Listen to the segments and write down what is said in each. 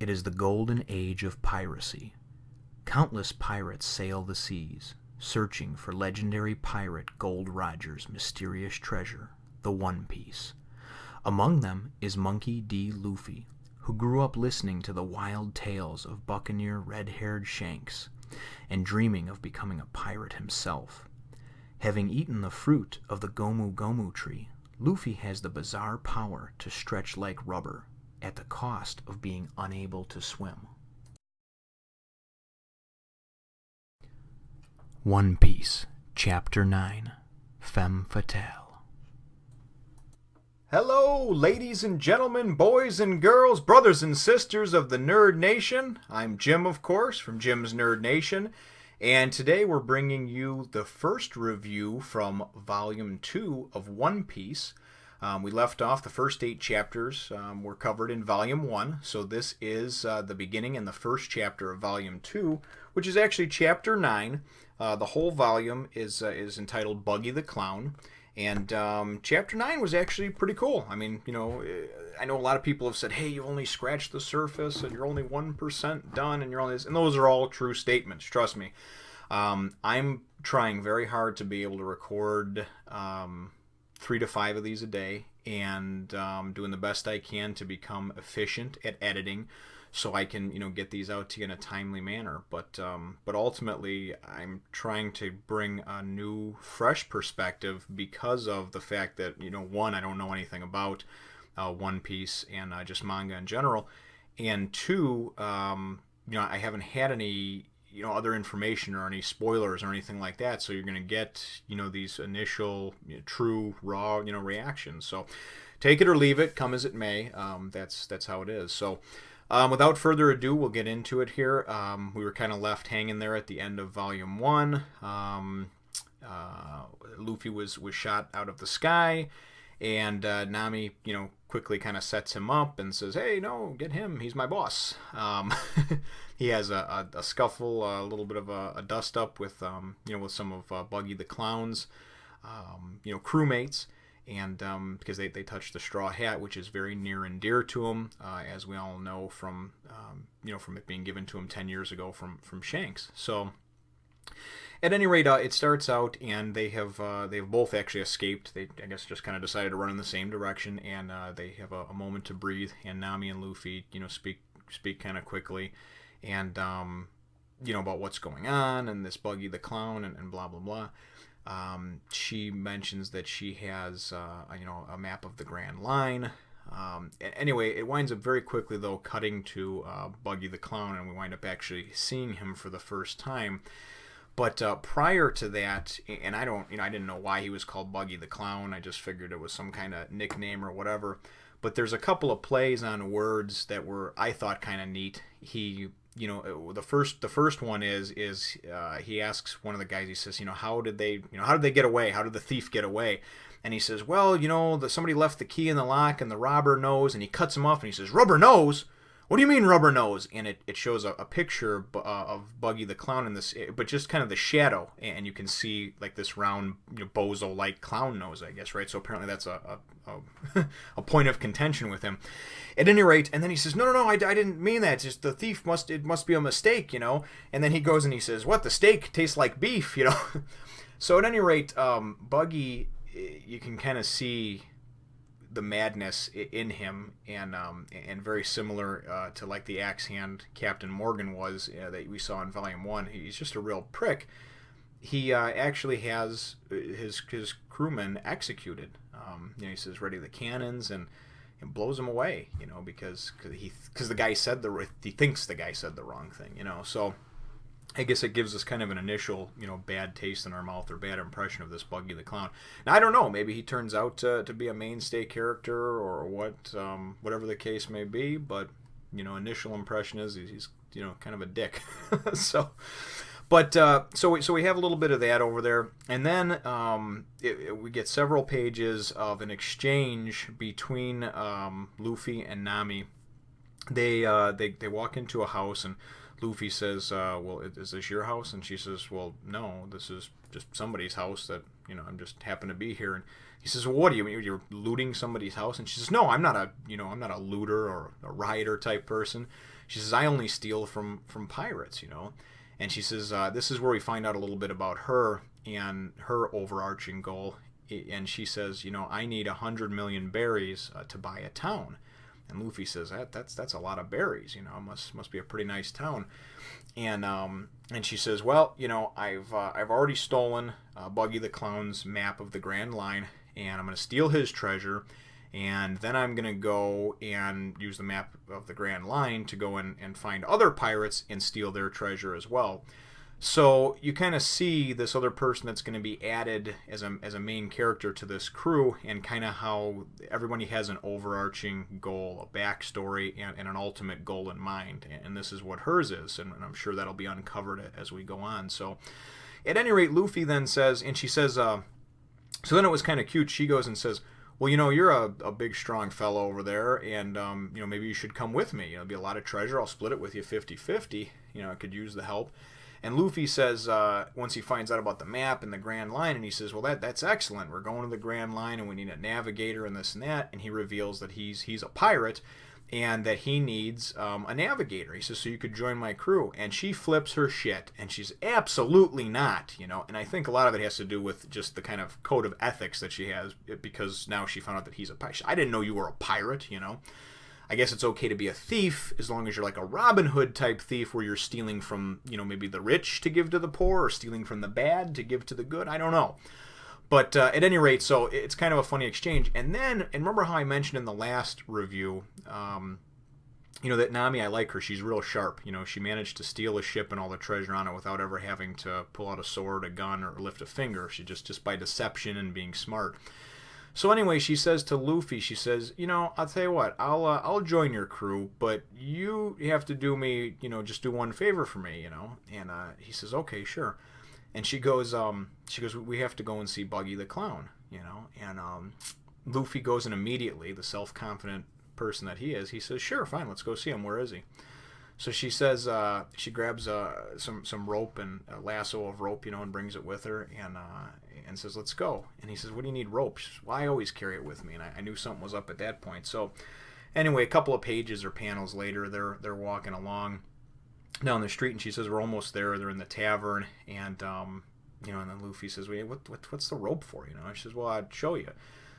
It is the golden age of piracy. Countless pirates sail the seas, searching for legendary pirate Gold Roger's mysterious treasure, the One Piece. Among them is Monkey D. Luffy, who grew up listening to the wild tales of buccaneer red-haired Shanks, and dreaming of becoming a pirate himself. Having eaten the fruit of the Gomu Gomu tree, Luffy has the bizarre power to stretch like rubber, at the cost of being unable to swim. One Piece, Chapter 9, Femme Fatale. Hello, ladies and gentlemen, boys and girls, brothers and sisters of the Nerd Nation. I'm Jim, of course, from Jim's Nerd Nation, and today we're bringing you the first review from Volume 2 of One Piece. We left off the first 8 chapters were covered in Volume 1, so this is the beginning and the first chapter of Volume 2, which is actually Chapter 9. The whole volume is entitled Buggy the Clown, and Chapter 9 was actually pretty cool. I mean, you know, I know a lot of people have said, hey, you only scratched the surface, and you're only 1% done, and you're only this, and those are all true statements, trust me. I'm trying very hard to be able to record 3 to 5 of these a day, and doing the best I can to become efficient at editing, so I can, you know, get these out to you in a timely manner. But ultimately, I'm trying to bring a new, fresh perspective because of the fact that, you know, one, I don't know anything about One Piece and just manga in general, and two, you know, I haven't had any, you know, other information or any spoilers or anything like that, so you're going to get, you know, these initial, you know, true, raw, you know, reactions. So take it or leave it, come as it may. That's how it is. So without further ado, we'll get into it here. We were kind of left hanging there at the end of Volume 1. Luffy was shot out of the sky, and Nami, you know, quickly kind of sets him up and says, hey, no, get him, he's my boss. He has a scuffle, a little bit of a dust up with, you know, with some of Buggy the Clown's, you know, crewmates, and because they touch the straw hat, which is very near and dear to him, as we all know from, you know, from it being given to him 10 years ago from Shanks. So at any rate, it starts out, and they've both actually escaped. They, I guess, just kind of decided to run in the same direction, and they have a moment to breathe. And Nami and Luffy, you know, speak kind of quickly, and you know, about what's going on, and this Buggy the Clown, and blah blah blah. She mentions that she has, you know, a map of the Grand Line. Anyway, it winds up very quickly though cutting to Buggy the Clown, and we wind up actually seeing him for the first time. But prior to that, and I didn't know why he was called Buggy the Clown. I just figured it was some kind of nickname or whatever. But there's a couple of plays on words that were, I thought, kind of neat. He, you know, the first one is he asks one of the guys. He says, you know, how did they get away? How did the thief get away? And he says, well, you know, somebody left the key in the lock, and the robber knows. And he cuts him off, and he says, rubber nose. What do you mean rubber nose? And it shows a picture of Buggy the Clown in this, but just kind of the shadow, and you can see like this round, you know, bozo-like clown nose, I guess, right? So apparently that's a point of contention with him. At any rate, and then he says, no, I didn't mean that. It's just the thief it must be a mistake, you know. And then he goes and he says, what? The steak tastes like beef, you know. So at any rate, Buggy, you can kind of see the madness in him, and very similar to like the axe hand Captain Morgan was, that we saw in Volume 1. He's just a real prick. He actually has his crewmen executed. You know, he says, ready the cannons, and blows them away, you know, because the guy said he thinks the guy said the wrong thing, you know. So I guess it gives us kind of an initial, you know, bad taste in our mouth, or bad impression of this Buggy the Clown. Now, I don't know, maybe he turns out to be a mainstay character, or what, whatever the case may be, but, you know, initial impression is he's you know, kind of a dick. So we have a little bit of that over there, and then we get several pages of an exchange between Luffy and Nami. They walk into a house, and Luffy says, well, is this your house? And she says, well, no, this is just somebody's house that, I'm just happen to be here. And he says, well, what do you mean? You're looting somebody's house? And she says, no, I'm not a looter or a rioter type person. She says, I only steal from pirates, And she says, this is where we find out a little bit about her and her overarching goal. And she says, I need 100 million berries to buy a town. And Luffy says, that's a lot of berries, must be a pretty nice town. And she says, well, I've already stolen Buggy the Clown's map of the Grand Line, and I'm going to steal his treasure, and then I'm going to go and use the map of the Grand Line to go and find other pirates and steal their treasure as well. So you kind of see this other person that's going to be added as a main character to this crew, and kind of how everybody has an overarching goal, a backstory, and an ultimate goal in mind. And this is what hers is, and I'm sure that'll be uncovered as we go on. So at any rate, Luffy then says, and she says, so then it was kind of cute. She goes and says, well, you're a big, strong fellow over there, and, maybe you should come with me. It'll be a lot of treasure. I'll split it with you 50-50. I could use the help. And Luffy says, once he finds out about the map and the Grand Line, and he says, well, that's excellent. We're going to the Grand Line, and we need a navigator and this and that. And he reveals that he's a pirate, and that he needs a navigator. He says, so you could join my crew. And she flips her shit, and she's absolutely not, And I think a lot of it has to do with just the kind of code of ethics that she has, because now she found out that he's a pirate. I didn't know you were a pirate, I guess it's okay to be a thief as long as you're like a Robin Hood type thief, where you're stealing from, maybe the rich to give to the poor, or stealing from the bad to give to the good. I don't know. But at any rate, so it's kind of a funny exchange. And remember how I mentioned in the last review, that Nami, I like her. She's real sharp. She managed to steal a ship and all the treasure on it without ever having to pull out a sword, a gun, or lift a finger. She just by deception and being smart. So anyway, she says to Luffy, she says, I'll tell you what, I'll join your crew, but you have to do me, just do one favor for me, And he says, okay, sure. And she goes, we have to go and see Buggy the Clown, And Luffy goes in immediately, the self-confident person that he is. He says, sure, fine, let's go see him. Where is he? So she says, she grabs some rope and a lasso of rope, and brings it with her, and says, let's go. And he says, what do you need rope? She says, well, I always carry it with me. And I knew something was up at that point. So anyway, a couple of pages or panels later, they're walking along down the street, and she says, we're almost there. They're in the tavern, and and then Luffy says, wait, what's the rope for? And she says, well, I'd show you.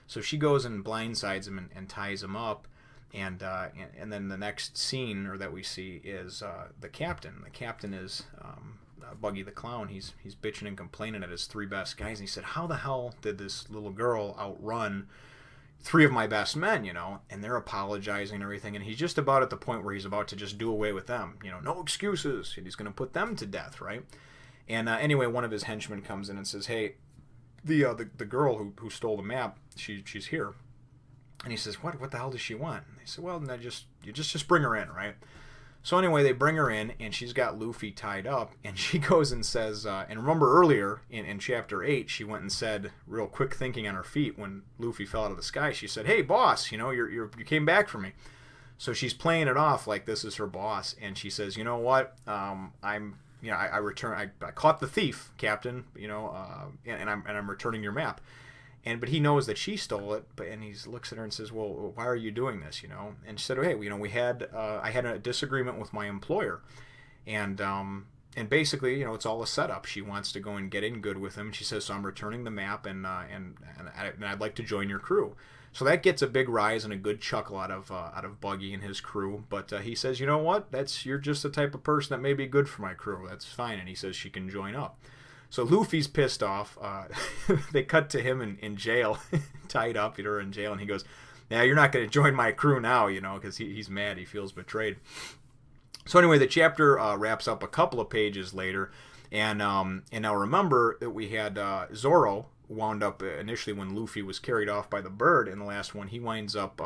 So she goes and blindsides him and ties him up. And then the next scene that we see is the captain. The captain is Buggy the Clown. He's bitching and complaining at his three best guys. And he said, how the hell did this little girl outrun three of my best men, And they're apologizing and everything. And he's just about at the point where he's about to just do away with them. No excuses. And he's going to put them to death, right? And anyway, one of his henchmen comes in and says, hey, the girl who stole the map, she's here. And he says, what the hell does she want? And they said, well, no, you just bring her in, right? So anyway, they bring her in, and she's got Luffy tied up, and she goes and says, and remember earlier in Chapter 8, she went and said, real quick thinking on her feet, when Luffy fell out of the sky, she said, hey, boss, you came back for me. So she's playing it off like this is her boss, and she says, you know what, I caught the thief, Captain, and I'm returning your map. But he knows that she stole it, and he looks at her and says, well, why are you doing this, And she said, hey, I had a disagreement with my employer, and basically, it's all a setup. She wants to go and get in good with him. She says, so I'm returning the map, and I'd like to join your crew. So that gets a big rise and a good chuckle out of Buggy and his crew. But he says, you know what? You're just the type of person that may be good for my crew. That's fine. And he says she can join up. So Luffy's pissed off. They cut to him in jail, tied up, in jail, and he goes, "Yeah, you're not going to join my crew now, because he's mad. He feels betrayed." So anyway, the chapter wraps up a couple of pages later, and now remember that we had Zoro wound up initially when Luffy was carried off by the bird in the last one. He winds up,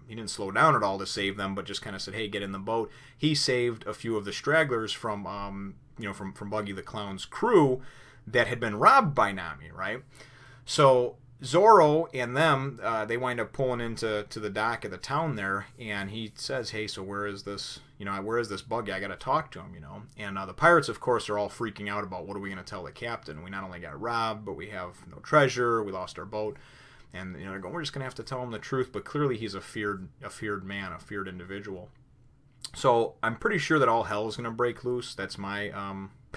he didn't slow down at all to save them, but just kind of said, "Hey, get in the boat." He saved a few of the stragglers from Buggy the Clown's crew that had been robbed by Nami, right? So Zoro and them, they wind up pulling into the dock of the town there, and he says, "Hey, so where is this? Where is this Buggy? I got to talk to him." And the pirates, of course, are all freaking out about what are we going to tell the captain? We not only got robbed, but we have no treasure. We lost our boat, and they're going, "We're just going to have to tell him the truth." But clearly, he's a feared man, a feared individual. So I'm pretty sure that all hell is going to break loose. That's my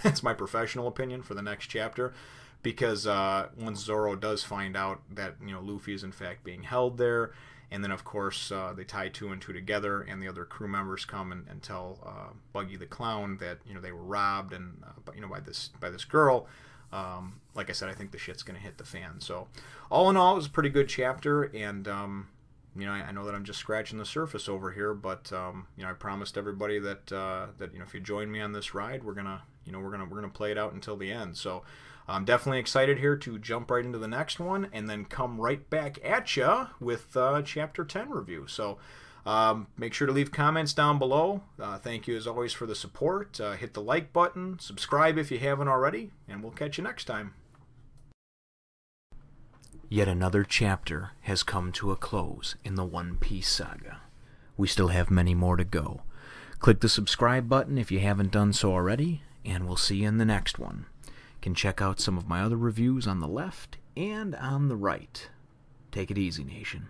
that's my professional opinion for the next chapter. Because once Zoro does find out that Luffy is in fact being held there, and then of course they tie 2 and 2 together, and the other crew members come and tell Buggy the Clown that they were robbed and by this girl. Like I said, I think the shit's gonna hit the fan. So all in all, it was a pretty good chapter, and I know that I'm just scratching the surface over here, but I promised everybody that if you join me on this ride, we're gonna play it out until the end. So I'm definitely excited here to jump right into the next one and then come right back at ya with Chapter 10 review. So make sure to leave comments down below. Thank you as always for the support. Hit the like button, subscribe if you haven't already, and we'll catch you next time. Yet another chapter has come to a close in the One Piece saga. We still have many more to go. Click the subscribe button if you haven't done so already, and we'll see you in the next one. Can check out some of my other reviews on the left and on the right. Take it easy, Nation.